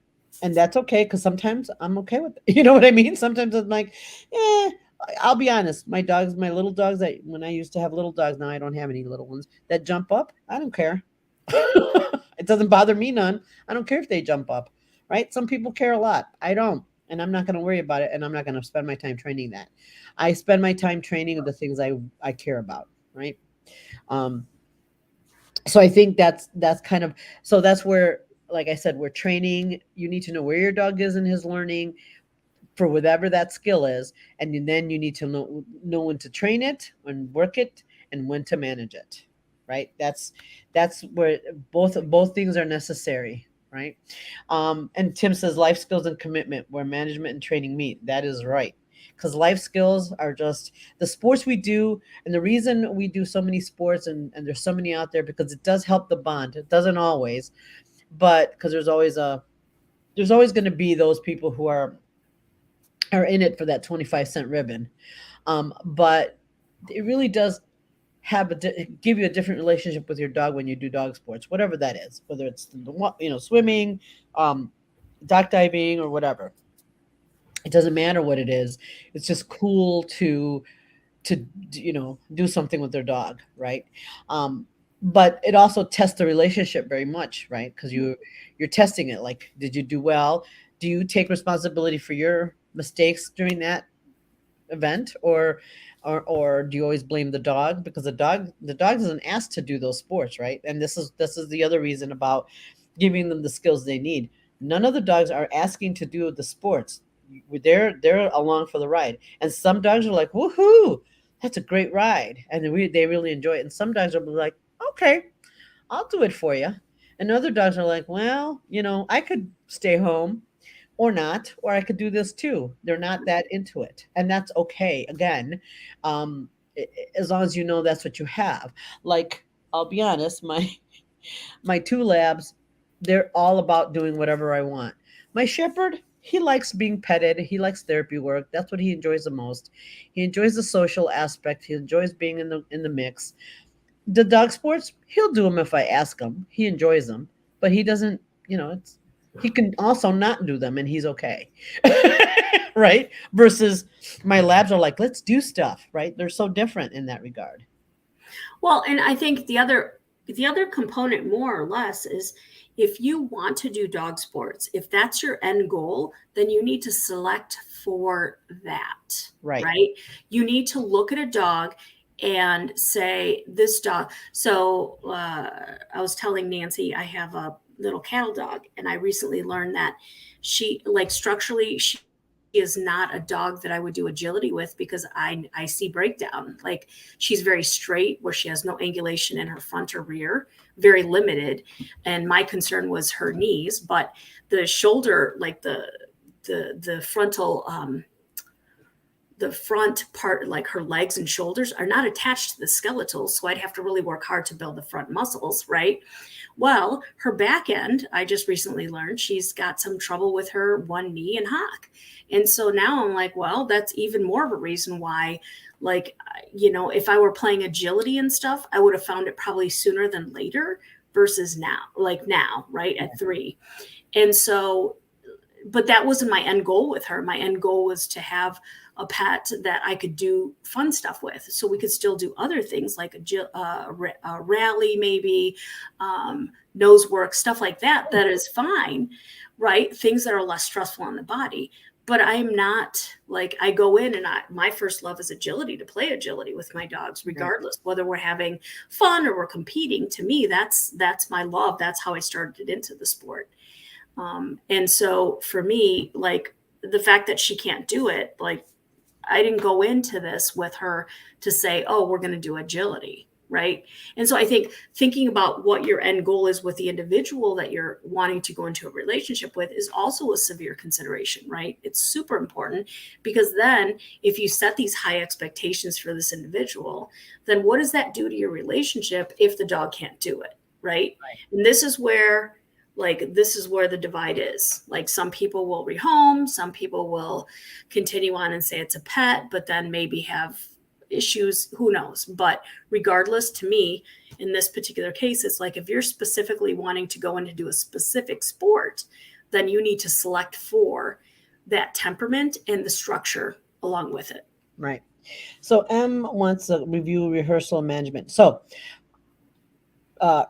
and that's okay, because sometimes I'm okay with it. You know what I mean? Sometimes I'm like, eh. I'll be honest. My little dogs, that when I used to have little dogs, now I don't have any little ones that jump up. I don't care. It doesn't bother me none. I don't care if they jump up, right? Some people care a lot. I don't. And I'm not going to worry about it. And I'm not going to spend my time training that. I spend my time training the things I care about, right? Um, so I think that's kind of, so that's where, like I said, we're training. You need to know where your dog is in his learning for whatever that skill is, and then you need to know when to train it and work it, and when to manage it, right? That's where both things are necessary, right? And Tim says life skills and commitment, where management and training meet. That is right, because life skills are just the sports we do. And the reason we do so many sports, and there's so many out there, because it does help the bond. It doesn't always, but because there's always going to be those people who are in it for that 25-cent ribbon. But it really does give you a different relationship with your dog when you do dog sports, whatever that is, whether it's swimming, um, dock diving, or whatever. It doesn't matter what it is. It's just cool to do something with their dog, right? But it also tests the relationship very much, right? Because you're testing it. Like, did you do well? Do you take responsibility for your mistakes during that event, or do you always blame the dog? Because the dog isn't asked to do those sports, right? And this is the other reason about giving them the skills they need. None of the dogs are asking to do the sports. They're along for the ride, and some dogs are like, woohoo, that's a great ride, and they really enjoy it. And some dogs are like, okay, I'll do it for you. And other dogs are like, well, I could stay home or not, or I could do this too. They're not that into it, and that's okay. Again, um, as long as you know that's what you have. Like, I'll be honest, my two labs, they're all about doing whatever I want. My shepherd, he likes being petted. He likes therapy work. That's what he enjoys the most. He enjoys the social aspect. He enjoys being in the mix. The dog sports, he'll do them if I ask him. He enjoys them, but he doesn't. It's he can also not do them, and he's okay. Right? Versus my labs are like, let's do stuff. Right? They're so different in that regard. Well, and I think the other component, more or less, is if you want to do dog sports, if that's your end goal, then you need to select for that, Right. right? You need to look at a dog and say, this dog. So I was telling Nancy, I have a little cattle dog, and I recently learned that she, like, structurally, she is not a dog that I would do agility with, because I see breakdown. Like, she's very straight, where she has no angulation in her front or rear, very limited. And my concern was her knees, but the shoulder, like the frontal, the front part, like her legs and shoulders, are not attached to the skeletal. So I'd have to really work hard to build the front muscles, right? Well, her back end, I just recently learned she's got some trouble with her one knee and hock. And so now I'm like, well, that's even more of a reason why, like, if I were playing agility and stuff, I would have found it probably sooner than later versus now, like now, right at 3. And so, but that wasn't my end goal with her. My end goal was to have a pet that I could do fun stuff with, so we could still do other things like a rally, maybe nose work, stuff like that. That is fine, right? Things that are less stressful on the body. But I'm not, like, I go in and my first love is agility, to play agility with my dogs, regardless whether we're having fun or we're competing. To me, that's my love. That's how I started into the sport. And so for me, like, the fact that she can't do it, like, I didn't go into this with her to say, oh, we're going to do agility, right? And so I think thinking about what your end goal is with the individual that you're wanting to go into a relationship with is also a severe consideration, right? It's super important, because then if you set these high expectations for this individual, then what does that do to your relationship if the dog can't do it, right? And this is where the divide is. Like, some people will rehome, some people will continue on and say it's a pet, but then maybe have issues, who knows. But regardless, to me, in this particular case, it's like, if you're specifically wanting to go in to do a specific sport, then you need to select for that temperament and the structure along with it. Right. So M wants to review rehearsal management. So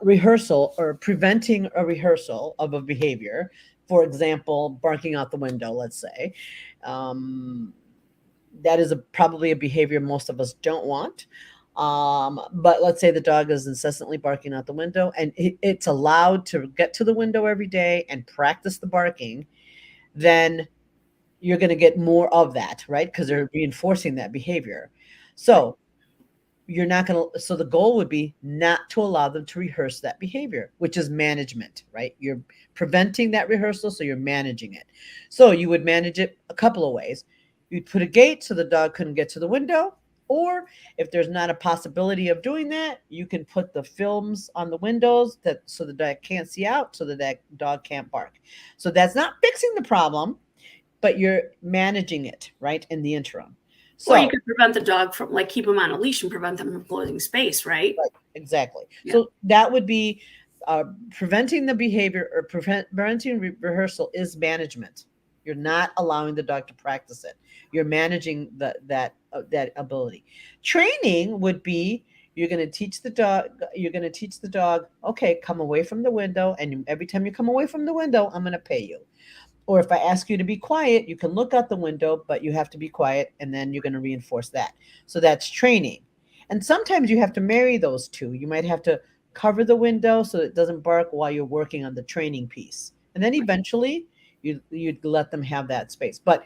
rehearsal, or preventing a rehearsal of a behavior, for example, barking out the window, let's say, that is probably a behavior most of us don't want. But let's say the dog is incessantly barking out the window, and it's allowed to get to the window every day and practice the barking, then you're going to get more of that, right? Because they're reinforcing that behavior. So you're not going to, so the goal would be not to allow them to rehearse that behavior, which is management, right? You're preventing that rehearsal, so you're managing it. So you would manage it a couple of ways. You'd put a gate so the dog couldn't get to the window, or if there's not a possibility of doing that, you can put the films on the windows so the dog can't see out, so that dog can't bark. So that's not fixing the problem, but you're managing it, right, in the interim. So or you could prevent the dog from, like, keep them on a leash and prevent them from closing space, right? Exactly. Yeah. So that would be preventing the behavior, or preventing rehearsal is management. You're not allowing the dog to practice it. You're managing that ability. Training would be, you're going to teach the dog, okay, come away from the window, and every time you come away from the window, I'm going to pay you. Or if I ask you to be quiet, you can look out the window, but you have to be quiet, and then you're going to reinforce that. So that's training. And sometimes you have to marry those two. You might have to cover the window so it doesn't bark while you're working on the training piece. And then eventually you'd let them have that space. But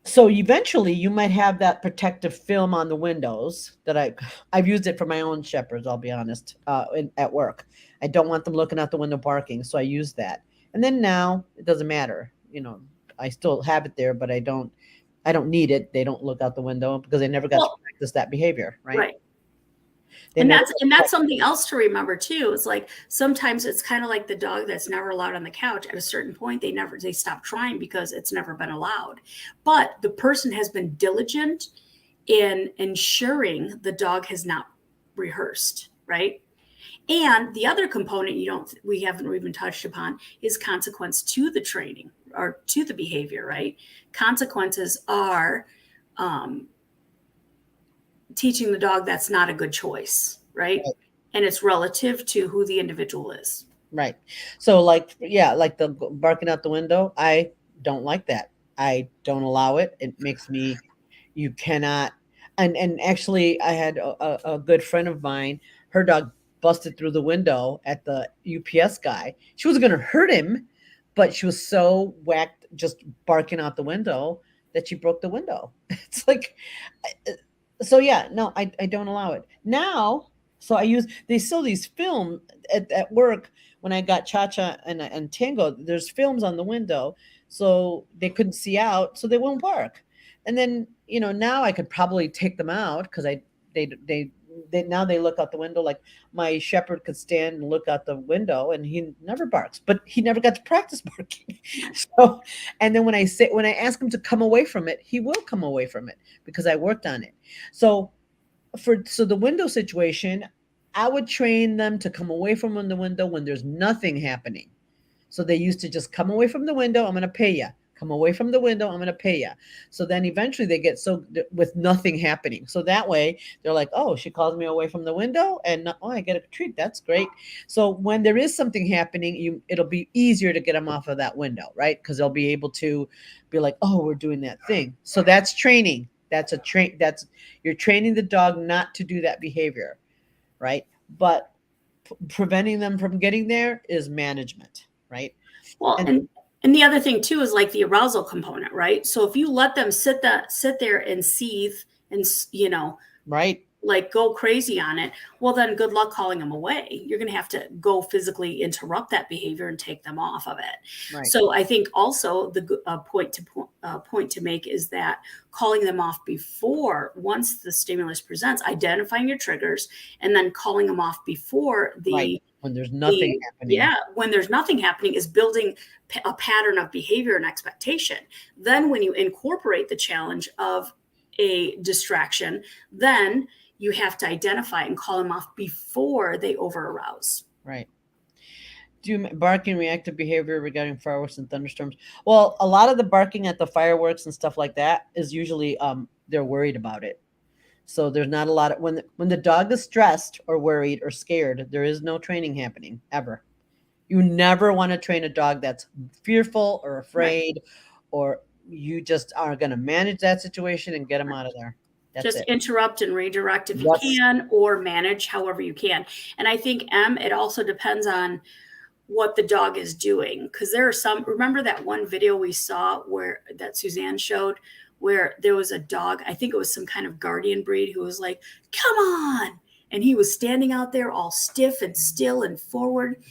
so eventually you might have that protective film on the windows that I've used it for my own shepherds, I'll be honest, at work. I don't want them looking out the window barking, so I use that. And then now it doesn't matter. I still have it there, but I don't I don't need it. They don't look out the window because they never got to Well, practice that behavior, right? right. They And never. that's something else to remember too. It's like sometimes it's kind of like the dog that's never allowed on the couch. At a certain point, they stop trying because it's never been allowed. But the person has been diligent in ensuring the dog has not rehearsed, right? And the other component we haven't even touched upon is consequence to the training or to the behavior, right? Consequences are teaching the dog that's not a good choice, right? And it's relative to who the individual is. Right. So like, yeah, like the barking out the window, I don't like that. I don't allow it. It makes me, you cannot, and actually I had a good friend of mine, her dog busted through the window at the UPS guy. She wasn't going to hurt him, but she was so whacked just barking out the window that she broke the window. It's like, so yeah, no, I don't allow it now. So they sell these film at work when I got Cha-Cha and Tango. There's films on the window so they couldn't see out, so they won't bark. And then, now I could probably take them out because they now they look out the window. Like my shepherd could stand and look out the window and he never barks, but he never got to practice barking. So, and then when I ask him to come away from it, he will come away from it because I worked on it. So the window situation, I would train them to come away from the window when there's nothing happening. So they used to just come away from the window, I'm going to pay you. Come away from the window, I'm going to pay you. So then eventually they get so with nothing happening. So that way they're like, oh, she calls me away from the window and I get a treat. That's great. So when there is something happening, it'll be easier to get them off of that window, right? Because they'll be able to be like, oh, we're doing that thing. So that's training. You're training the dog not to do that behavior, right? But preventing them from getting there is management, right? Well, and the other thing too is like the arousal component, right? So if you let them sit there and seethe and right, like go crazy on it, well then good luck calling them away. You're going to have to go physically interrupt that behavior and take them off of it. Right. So I think also the point to make is that calling them off once the stimulus presents, identifying your triggers and then calling them off before when there's nothing happening. Yeah, when there's nothing happening is building a pattern of behavior and expectation. Then when you incorporate the challenge of a distraction, then you have to identify and call them off before they over arouse. Right. Do you barking reactive behavior regarding fireworks and thunderstorms? Well, a lot of the barking at the fireworks and stuff like that is usually they're worried about it. So there's not a lot of when the dog is stressed or worried or scared, there is no training happening ever. You never want to train a dog that's fearful or afraid, right. Or you just are going to manage that situation and get them out of there. That's just interrupt and redirect if you can, or manage however you can. And I think it also depends on what the dog is doing. Because there are remember that one video we saw that Suzanne showed where there was a dog, I think it was some kind of guardian breed, who was like, come on. And he was standing out there all stiff and still and forward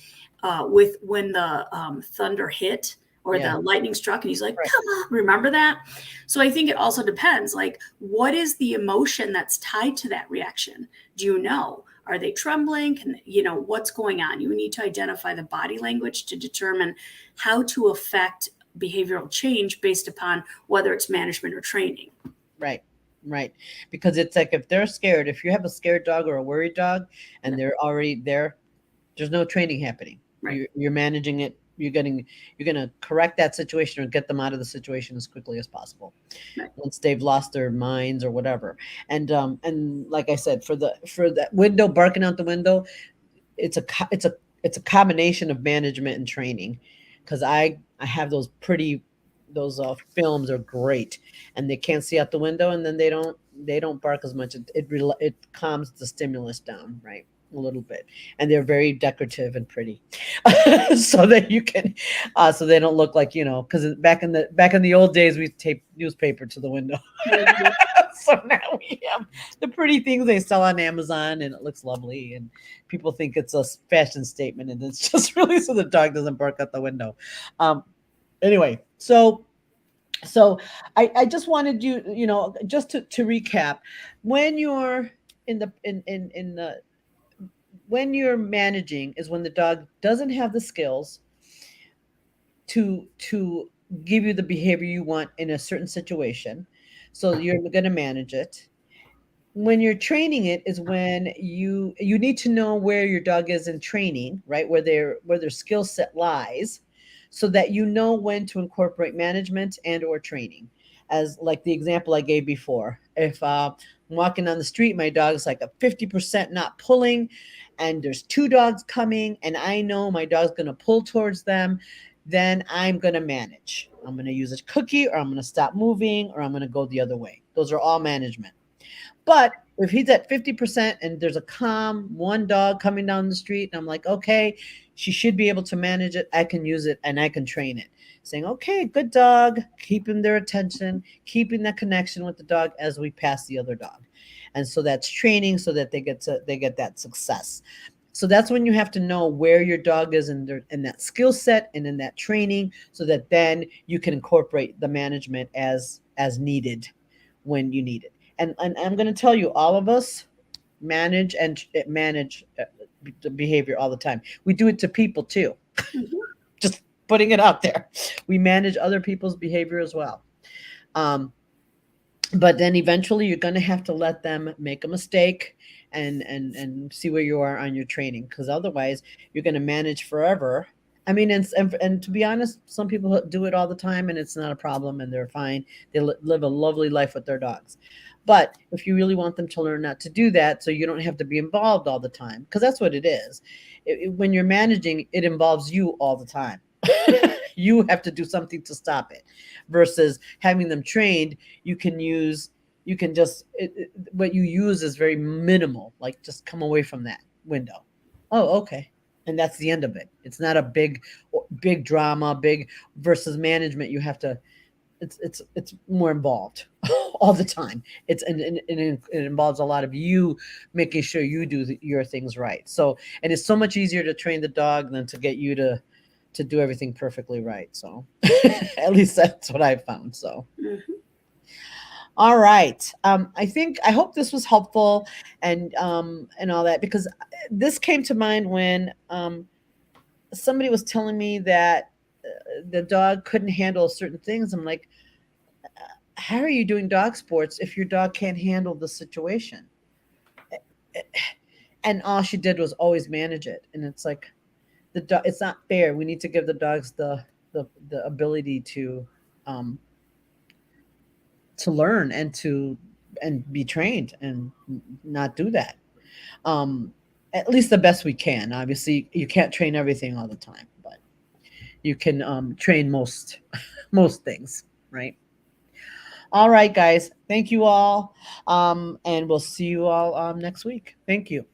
when the thunder hit. Or the lightning struck and he's like, right. Come on, remember that? So I think it also depends, like, what is the emotion that's tied to that reaction? Do you know? Are they trembling? What's going on? You need to identify the body language to determine how to affect behavioral change based upon whether it's management or training. Right. Right. Because it's like if they're scared, if you have a scared dog or a worried dog and they're already there, there's no training happening. Right. You're managing it. You're going to correct that situation or get them out of the situation as quickly as possible, right. Once they've lost their minds or whatever. And like I said, for that window, barking out the window, it's a combination of management and training. Because I have those films are great, and they can't see out the window, and then they don't bark as much. It calms the stimulus down, right? A little bit, and they're very decorative and pretty, so that you can, so they don't look like because back in the old days we taped newspaper to the window. So now we have the pretty things they sell on Amazon, and it looks lovely, and people think it's a fashion statement, and it's just really so the dog doesn't bark out the window. Anyway, so So I just wanted you, just to recap, when you're in the when you're managing is when the dog doesn't have the skills to give you the behavior you want in a certain situation. So you're going to manage it. When you're training it is when you need to know where your dog is in training, right? Where their skill set lies, so that you know when to incorporate management and or training. As like the example I gave before, if I'm walking on the street, my dog's like a 50% not pulling, and there's two dogs coming and I know my dog's going to pull towards them, then I'm going to manage. I'm going to use a cookie, or I'm going to stop moving, or I'm going to go the other way. Those are all management. But if he's at 50% and there's a calm one dog coming down the street, and I'm like, okay, she should be able to manage it, I can use it and I can train it. Saying, okay, good dog, keeping their attention, keeping that connection with the dog as we pass the other dog. And so that's training so that they get that success. So that's when you have to know where your dog is in that skill set and in that training, so that then you can incorporate the management as needed when you need it. And I'm going to tell you, all of us manage the behavior all the time. We do it to people too. Mhm. Just putting it out there. We manage other people's behavior as well. Um, but then eventually you're going to have to let them make a mistake and see where you are on your training, because otherwise you're going to manage forever. I mean, and to be honest, some people do it all the time and it's not a problem and they're fine. They live a lovely life with their dogs. But if you really want them to learn not to do that, so you don't have to be involved all the time, because that's what it is. When you're managing, it involves you all the time. You have to do something to stop it, versus having them trained. What you use is very minimal, like just come away from that window. Oh, okay. And that's the end of it. It's not a big drama, big versus management. You have to, it's more involved all the time. It involves a lot of you making sure you do your things right. So, and it's so much easier to train the dog than to get you to do everything perfectly right. So, at least that's what I found. So, Mhm. all right. I hope this was helpful, and all that, because this came to mind when somebody was telling me that the dog couldn't handle certain things. I'm like, how are you doing dog sports if your dog can't handle the situation? And all she did was always manage it, and it's like the dog. It's not fair. We need to give the dogs the ability um, to learn and be trained and not do that. Um, at least the best we can. Obviously, you can't train everything all the time, but you can train most most things, right? All right, guys. Thank you all, and we'll see you all next week. Thank you.